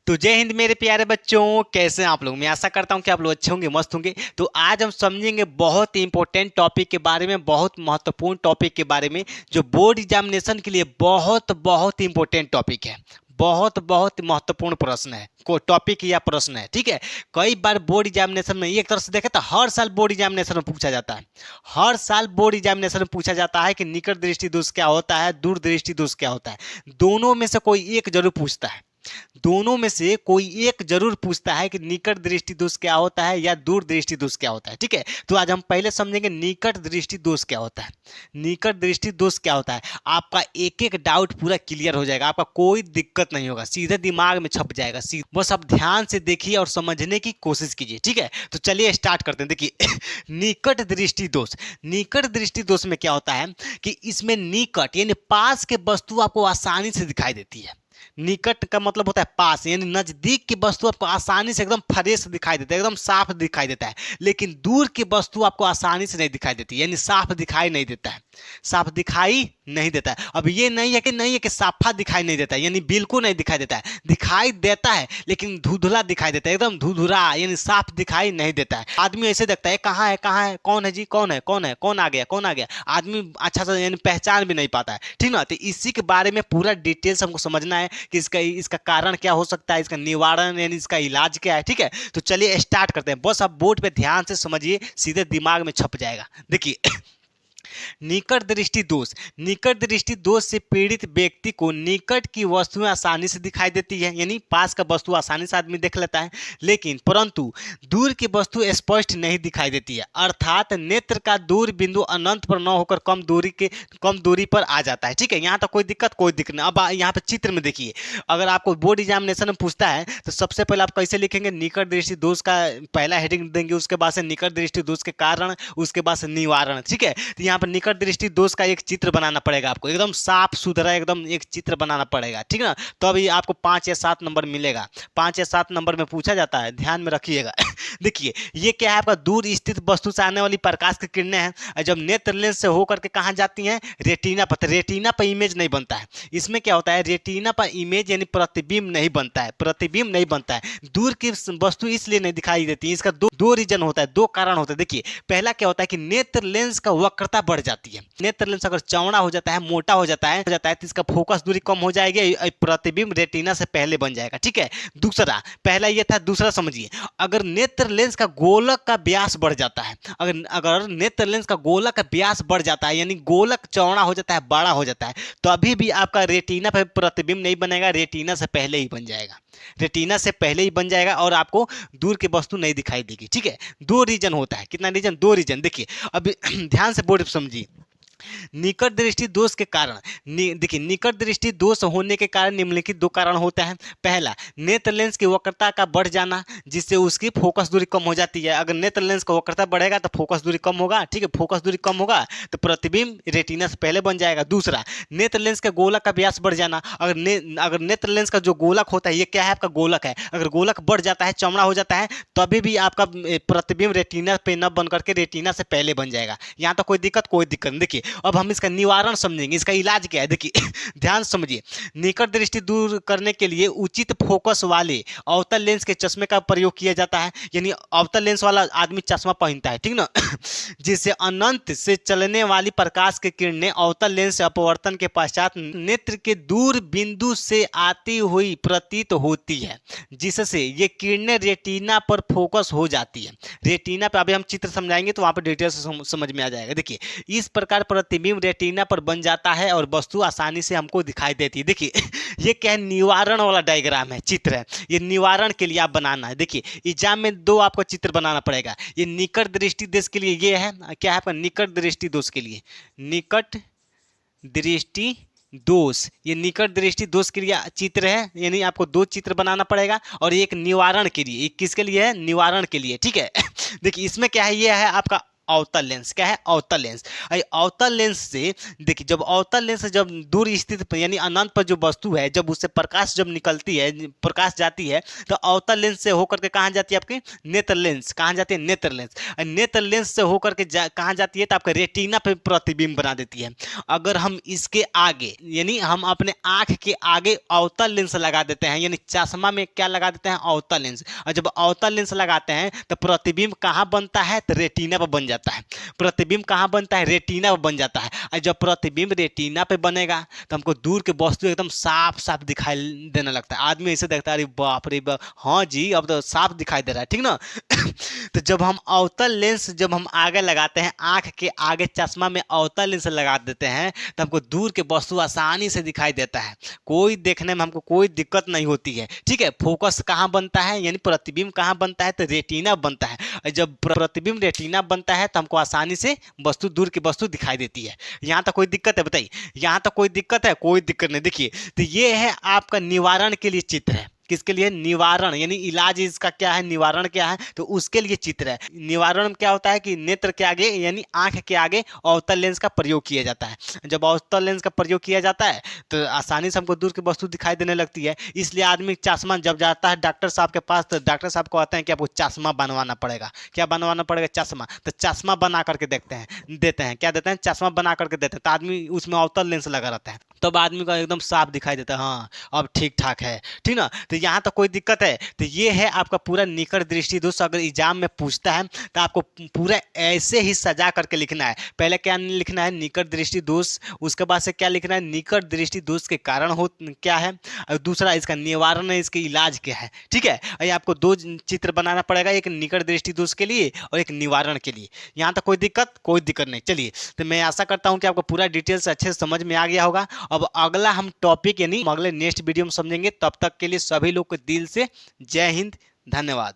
तो जय हिंद मेरे प्यारे बच्चों, कैसे हैं आप लोग। मैं आशा करता हूं कि आप लोग अच्छे होंगे, मस्त होंगे। तो आज हम समझेंगे बहुत ही इंपॉर्टेंट टॉपिक के बारे में, बहुत महत्वपूर्ण टॉपिक के बारे में, जो बोर्ड एग्जामिनेशन के लिए बहुत बहुत इंपॉर्टेंट टॉपिक है। बहुत बहुत महत्वपूर्ण प्रश्न है, को टॉपिक या प्रश्न है, ठीक है। कई बार बोर्ड एग्जामिनेशन में एक तरह से देखें तो हर साल बोर्ड एग्जामिनेशन में पूछा जाता है। हर साल बोर्ड एग्जामिनेशन में पूछा जाता है कि निकट दृष्टि दोष क्या होता है, दूर दृष्टि दोष क्या होता है। दोनों में से कोई एक जरूर पूछता है। दोनों में से कोई एक जरूर पूछता है कि निकट दृष्टि दोष क्या होता है या दूर दृष्टि दोष क्या होता है, ठीक है। तो आज हम पहले समझेंगे निकट दृष्टि दोष क्या होता है। निकट दृष्टि दोष क्या होता है, आपका एक एक डाउट पूरा क्लियर हो जाएगा, आपका कोई दिक्कत नहीं होगा, सीधे दिमाग में छप जाएगा। बस आप ध्यान से देखिए और समझने की कोशिश कीजिए, ठीक है। तो चलिए स्टार्ट करते हैं। देखिए निकट दृष्टि दोष, निकट दृष्टि दोष में क्या होता है कि इसमें निकट यानी पास के वस्तु आपको आसानी से दिखाई देती है। निकट का मतलब होता है पास, यानी नजदीक की वस्तु आपको आसानी से एकदम फ्रेश दिखाई देता है, एकदम साफ दिखाई देता है। लेकिन दूर की वस्तु आपको आसानी से नहीं दिखाई देती, यानी साफ दिखाई नहीं देता है, साफ दिखाई नहीं देता है। अब ये नहीं है कि साफा दिखाई नहीं देता है, यानी बिल्कुल नहीं दिखाई देता है, दिखाई देता है लेकिन धुंधला दिखाई देता है, एकदम धुंधुरा, यानी साफ दिखाई नहीं देता है। आदमी ऐसे देखता है कहाँ है कहाँ है, कौन है जी, कौन है कौन है, कौन आ गया कौन आ गया, आदमी अच्छा से यानी पहचान भी नहीं पाता है, ठीक ना। तो इसी के बारे में पूरा डिटेल्स हमको समझना है कि इसका कारण क्या हो सकता है, इसका निवारण यानी इसका इलाज क्या है, ठीक है। तो चलिए स्टार्ट करते हैं। बस आप बोर्ड पे ध्यान से समझिए, सीधे दिमाग में छप जाएगा। देखिए निकट दृष्टि दोष, निकट दृष्टि दोष से पीड़ित व्यक्ति को निकट की वस्तुएं आसानी से दिखाई देती है, यानी पास का वस्तु आसानी से आदमी देख लेता है, लेकिन परंतु दूर की वस्तु स्पष्ट नहीं दिखाई देती है। अर्थात नेत्र का दूर बिंदु अनंत पर न होकर कम दूरी पर आ जाता है, ठीक है। यहाँ तक कोई दिक्कत नहीं। अब यहाँ पे चित्र में देखिए, अगर आपको बोर्ड एग्जामिनेशन में पूछता है तो सबसे पहले आप कैसे लिखेंगे, निकट दृष्टि दोष का पहला हेडिंग देंगे, उसके बाद से निकट दृष्टि दोष के कारण, उसके बाद से निवारण, ठीक है। तो यहाँ पर निकट दृष्टि दोष का एक चित्र बनाना पड़ेगा आपको, एकदम साफ सुथरा एकदम एक चित्र बनाना पड़ेगा, ठीक है ना। तो अभी आपको 5 या 7 नंबर मिलेगा। 5 या 7 नंबर में पूछा जाता है, ध्यान में रखिएगा। देखिए ये क्या है, आपका दूर स्थित वस्तु से आने वाली प्रकाश की किरणें हैं, जब नेत्र लेंस से होकर के कहाँ जाती हैं, रेटिना पर। तो रेटिना पर इमेज नहीं बनता है। इसमें क्या होता है, रेटिना पर इमेज यानी प्रतिबिंब नहीं बनता है, प्रतिबिंब नहीं बनता है। दूर की वस्तु इसलिए नहीं दिखाई देती है, इसका दो रीजन होता है, दो कारण होते हैं। देखिए पहला क्या होता है कि नेत्र लेंस का वक्रता बढ़ जाती है। नेत्र लेंस अगर चौड़ा हो जाता है, मोटा हो जाता है तो इसका फोकस दूरी कम हो जाएगी, प्रतिबिंब रेटिना से पहले बन जाएगा, ठीक है। दूसरा, पहला ये था, दूसरा समझिए, अगर नेत्र लेंस का गोलक का व्यास बढ़ जाता है, अगर नेत्र लेंस का गोलक का व्यास बढ़ जाता है, यानी गोलक चौड़ा हो जाता है, बड़ा हो जाता है, तो अभी भी आपका रेटिना पर प्रतिबिंब नहीं बनेगा, रेटिना से पहले ही बन जाएगा, रेटिना से पहले ही बन जाएगा और आपको दूर की वस्तु नहीं दिखाई देगी, ठीक है। दो रीजन होता है, कितना रीजन, दो रीजन। देखिए अब ध्यान से बोर्ड समझिए। निकट दृष्टि दोष के कारण, देखिए निकट दृष्टि दोष होने के कारण निम्नलिखित दो कारण होते हैं। पहला, नेत्र लेंस की वक्रता का बढ़ जाना, जिससे उसकी फोकस दूरी कम हो जाती है। अगर नेत्र लेंस का वक्रता बढ़ेगा तो फोकस दूरी कम होगा, ठीक है। फोकस दूरी कम होगा तो प्रतिबिंब रेटिना से पहले बन जाएगा। दूसरा, नेत्र लेंस का गोलक का व्यास बढ़ जाना। अगर नेत्र लेंस का जो गोलक होता है, ये क्या है, आपका गोलक है, अगर गोलक बढ़ जाता है, चौड़ा हो जाता है, तभी भी आपका प्रतिबिंब रेटिना पे न बन करके रेटिना से पहले बन जाएगा। यहाँ तो कोई दिक्कत नहीं। देखिए अब हम इसका निवारण समझेंगे, इसका इलाज क्या है। देखिए ध्यान समझिए, निकट दृष्टि दूर करने के लिए उचित फोकस वाले अवतल लेंस के चश्मे का प्रयोग किया जाता है, यानी अवतल लेंस वाला आदमी चश्मा पहनता है, ठीक ना। जिससे अनंत से चलने वाली प्रकाश की किरणें अवतल लेंस से अपवर्तन के पश्चात नेत्र के दूर बिंदु से आती हुई प्रतीत होती है, जिससे ये किरणें रेटिना पर फोकस हो जाती है। रेटिना पर अभी हम चित्र समझाएंगे तो वहां पर डिटेल से समझ में आ जाएगा। देखिए इस प्रकार प्रतिबिंब रेटिना पर बन जाता है और वस्तु आसानी से हमको दिखाई देती है। देखिए ये क्या है, निवारण वाला डायग्राम है, चित्र है, ये निवारण के लिए आप बनाना है। देखिए एग्जाम में दो आपको चित्र बनाना पड़ेगा। ये निकट दृष्टि दोष के लिए ये है, क्या है आपका, निकट दृष्टि दोष के लिए, निकट दृष्टि दोष, ये निकट दृष्टि दोष के लिए चित्र है, यानी आपको दो चित्र बनाना पड़ेगा। और एक निवारण के लिए, एक किसके लिए है, निवारण के लिए, ठीक है। देखिए इसमें क्या है, ये है आपका अवतल लेंस। क्या है? अवतल लेंस। अवतल लेंस से देखिए, जब अवतल लेंस से जब दूर स्थित पर यानी अनंत पर जो वस्तु है, जब उससे प्रकाश जब निकलती है, प्रकाश जाती है, तो अवतल लेंस से होकर के कहाँ जाती है? आपकी नेत्र लेंस। कहाँ जाती है? नेत्र लेंस। नेत्र लेंस से होकर के कहाँ जाती है? तो आपके रेटिना पे प्रतिबिंब बना देती है। अगर हम इसके आगे यानी हम अपने आंख के आगे अवतल लेंस लगा देते हैं, यानी चश्मा में क्या लगा देते हैं? अवतल लेंस। और जब अवतल लेंस लगाते हैं तो प्रतिबिंब कहाँ बनता है? तो रेटिना पर बन जाता है। प्रतिबिंब कहाँ बनता है? रेटिना पर बन जाता है। और जब प्रतिबिंब रेटिना पे बनेगा तो हमको दूर के वस्तु एकदम साफ साफ दिखाई देने लगता है। आदमी ऐसे देखता है, अरे बाप रे बाप, हाँ जी अब तो साफ दिखाई दे रहा है, ठीक ना। तो जब हम अवतल लेंस जब हम आगे लगाते हैं, आंख के आगे चश्मा में अवतल लेंस लगा देते हैं, तो हमको दूर के वस्तु आसानी से दिखाई देता है। कोई देखने में हमको कोई दिक्कत नहीं होती है, ठीक है। फोकस कहाँ बनता है यानी प्रतिबिंब कहाँ बनता है? तो रेटिना बनता है। और जब प्रतिबिंब रेटिना बनता है तो हमको आसानी से वस्तु, दूर की वस्तु दिखाई देती है। यहाँ तक कोई दिक्कत है? बताइए, यहाँ तक कोई दिक्कत है? कोई दिक्कत नहीं। देखिए, तो ये है आपका निवारण के लिए चित्र है। किसके लिए? निवारण, यानी इलाज इसका क्या है? निवारण क्या है? तो उसके लिए चित्र है। निवारण में क्या होता है कि नेत्र के आगे यानी आंख के आगे अवतल लेंस का प्रयोग किया जाता है। जब अवतल लेंस का प्रयोग किया जाता है तो आसानी से हमको दूर की वस्तु दिखाई देने लगती है। इसलिए आदमी चश्मा जब जाता है डॉक्टर साहब के पास, तो डॉक्टर साहब को कहते हैं कि आपको चश्मा बनवाना पड़ेगा। क्या बनवाना पड़ेगा? चश्मा। तो चश्मा बना करके देखते हैं, देते हैं, क्या देते हैं? चश्मा बना करके देते हैं। तो आदमी उसमें अवतल लेंस लगा रहता है, तब आदमी को एकदम साफ दिखाई देता है, हाँ अब ठीक ठाक है, ठीक ना। तो यहाँ तक कोई दिक्कत है? तो ये है आपका पूरा निकट दृष्टि दोष। अगर एग्जाम में पूछता है तो आपको पूरा ऐसे ही सजा करके लिखना है। पहले क्या लिखना है? निकट दृष्टि दोष। उसके बाद से क्या लिखना है? निकट दृष्टि दोष के कारण हो क्या है, और दूसरा इसका निवारण है, इसके इलाज क्या है, ठीक है। ये आपको दो चित्र बनाना पड़ेगा, एक निकट दृष्टि दोष के लिए और एक निवारण के लिए। यहाँ तक कोई दिक्कत? कोई दिक्कत नहीं। चलिए, तो मैं आशा करता हूँ कि आपको पूरा डिटेल से अच्छे से समझ में आ गया होगा। अब अगला हम टॉपिक यानी अगले नेक्स्ट वीडियो में समझेंगे। तब तक के लिए सभी लोग को दिल से जय हिंद, धन्यवाद।